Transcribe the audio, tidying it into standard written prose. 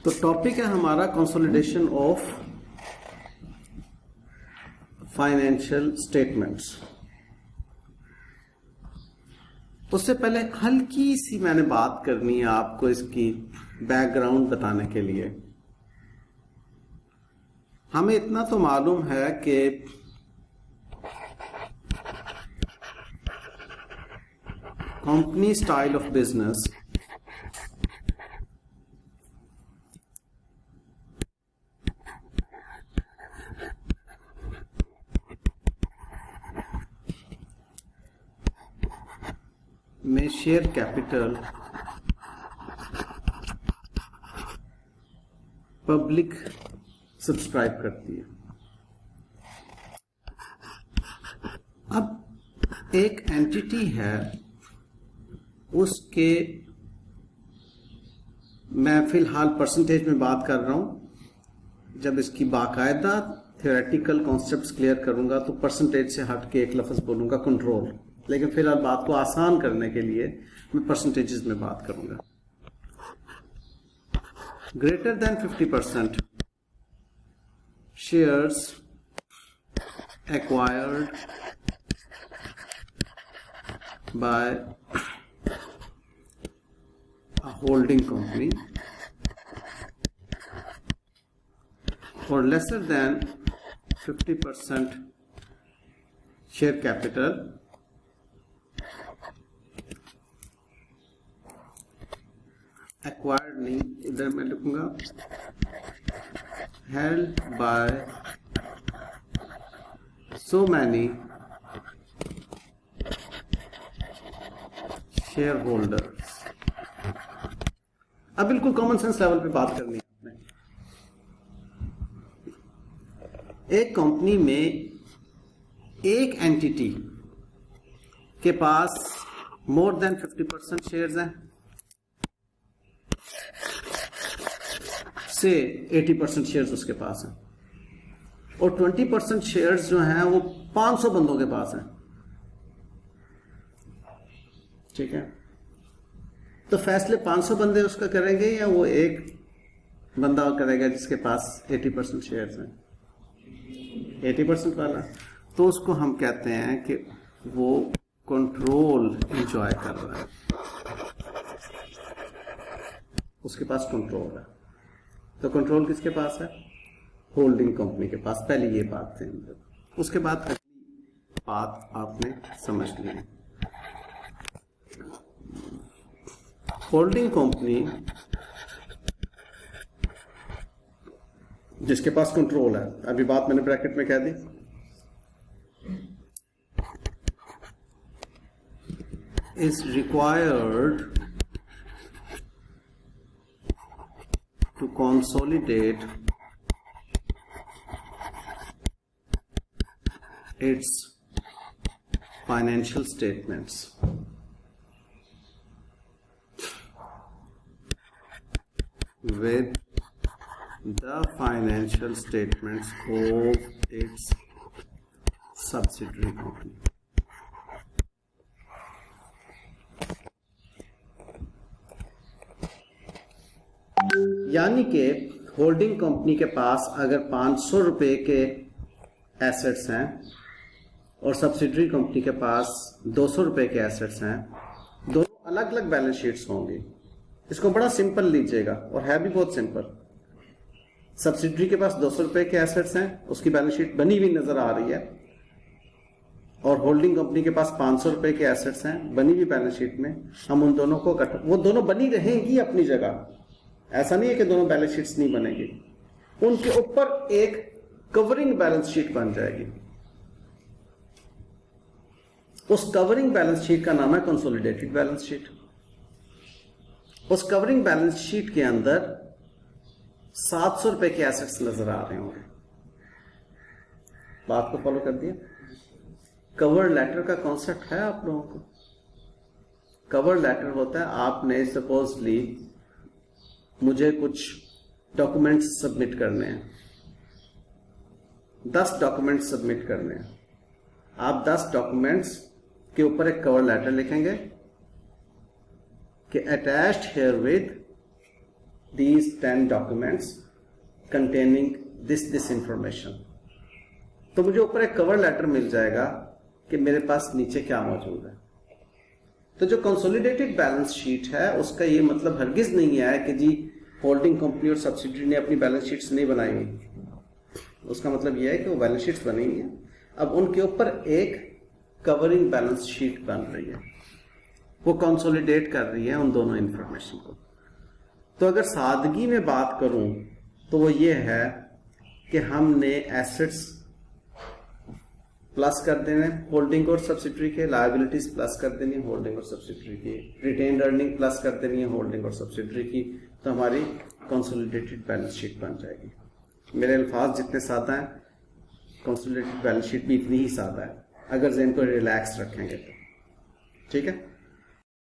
तो टॉपिक है हमारा कंसोलिडेशन ऑफ फाइनेंशियल स्टेटमेंट्स। उससे पहले हल्की सी मैंने बात करनी है आपको इसकी बैकग्राउंड बताने के लिए। हमें इतना तो मालूम है कि कंपनी स्टाइल ऑफ बिजनेस में शेयर कैपिटल पब्लिक सब्सक्राइब करती है। अब एक एंटिटी है, उसके मैं फिलहाल परसेंटेज में बात कर रहा हूं। जब इसकी बाकायदा थियोरेटिकल कॉन्सेप्ट्स क्लियर करूंगा तो परसेंटेज से हट के एक लफ्ज बोलूंगा कंट्रोल, लेकिन फिलहाल बात को आसान करने के लिए मैं परसेंटेजेस में बात करूंगा। Greater than 50% shares acquired by a holding company or lesser than 50% share capital acquired नहीं, इधर मैं लिखूंगा held by so many shareholders। अब बिल्कुल कॉमन सेंस लेवल पे बात करनी है आपने। एक कंपनी में एक एंटिटी के पास मोर देन 50% शेयर्स हैं से 80% शेयर्स उसके पास हैं, और 20% शेयर्स जो हैं वो 500 बंदों के पास हैं। ठीक है, तो फैसले 500 बंदे उसका करेंगे या वो एक बंदा करेगा जिसके पास 80% शेयर्स हैं, 80% वाला, तो उसको हम कहते हैं कि वो कंट्रोल एंजॉय कर रहा है, उसके पास कंट्रोल है। तो कंट्रोल किसके पास है? होल्डिंग कंपनी के पास। पहले ये बात थी, उसके बाद अगली बात आपने समझ ली। होल्डिंग कंपनी जिसके पास कंट्रोल है, अभी बात मैंने ब्रैकेट में कह दी, is required to consolidate its financial statements with the financial statements of its subsidiary company। यानी कि होल्डिंग कंपनी के पास अगर 500 रुपए के एसेट्स हैं और सब्सिडरी कंपनी के पास 200 रुपए के एसेट्स हैं, दोनों अलग अलग बैलेंस शीट्स होंगी। इसको बड़ा सिंपल लीजिएगा, और है भी बहुत सिंपल। सब्सिडरी के पास 200 रुपए के एसेट्स हैं, उसकी बैलेंस शीट बनी हुई नजर आ रही है, और होल्डिंग कंपनी के पास 500 रुपए के एसेट्स हैं बनी हुई बैलेंस शीट में। हम उन दोनों को वो दोनों बनी रहेंगी अपनी जगह, ऐसा नहीं है कि दोनों बैलेंस शीट्स नहीं बनेगी। उनके ऊपर एक कवरिंग बैलेंस शीट बन जाएगी। उस कवरिंग बैलेंस शीट का नाम है कंसोलिडेटेड बैलेंस शीट। उस कवरिंग बैलेंस शीट के अंदर 700 रुपए के एसेट्स नजर आ रहे होंगे। बात को फॉलो कर दिया। कवर लेटर का कॉन्सेप्ट है आप लोगों को? कवर लेटर होता है, आपने सपोजली मुझे कुछ डॉक्यूमेंट्स सबमिट करने हैं, 10 डॉक्यूमेंट्स सबमिट करने हैं। आप 10 डॉक्यूमेंट्स के ऊपर एक कवर लेटर लिखेंगे, कि attached here with these 10 documents containing this information। तो मुझे ऊपर एक कवर लेटर मिल जाएगा कि मेरे पास नीचे क्या मौजूद है। तो जो कंसोलिडेटेड बैलेंस शीट है उसका ये मतलब हरगिज नहीं है कि जी होल्डिंग कंपनी और सब्सिडरी ने अपनी बैलेंस शीट्स नहीं बनाई हुई। उसका मतलब यह है कि वो बैलेंस शीट्स बनेंगी, अब उनके ऊपर एक कवरिंग बैलेंस शीट बन रही है, वो कंसोलिडेट कर रही है उन दोनों इंफॉर्मेशन को। तो अगर सादगी में बात करूं तो वो ये है कि हमने एसेट्स प्लस कर देने होल्डिंग और सब्सिडरी के, लायबिलिटीज प्लस कर देनी है होल्डिंग और सब्सिडरी की, रिटेन्ड अर्निंग प्लस कर देनी है होल्डिंग और सब्सिडरी की, तो हमारी कंसोलिडेटेड बैलेंस शीट बन जाएगी। मेरे अल्फाज जितने सादा हैं, कंसोलिडेटेड बैलेंस शीट भी इतनी ही सादा है अगर ज़हन को रिलैक्स रखेंगे तो। ठीक है।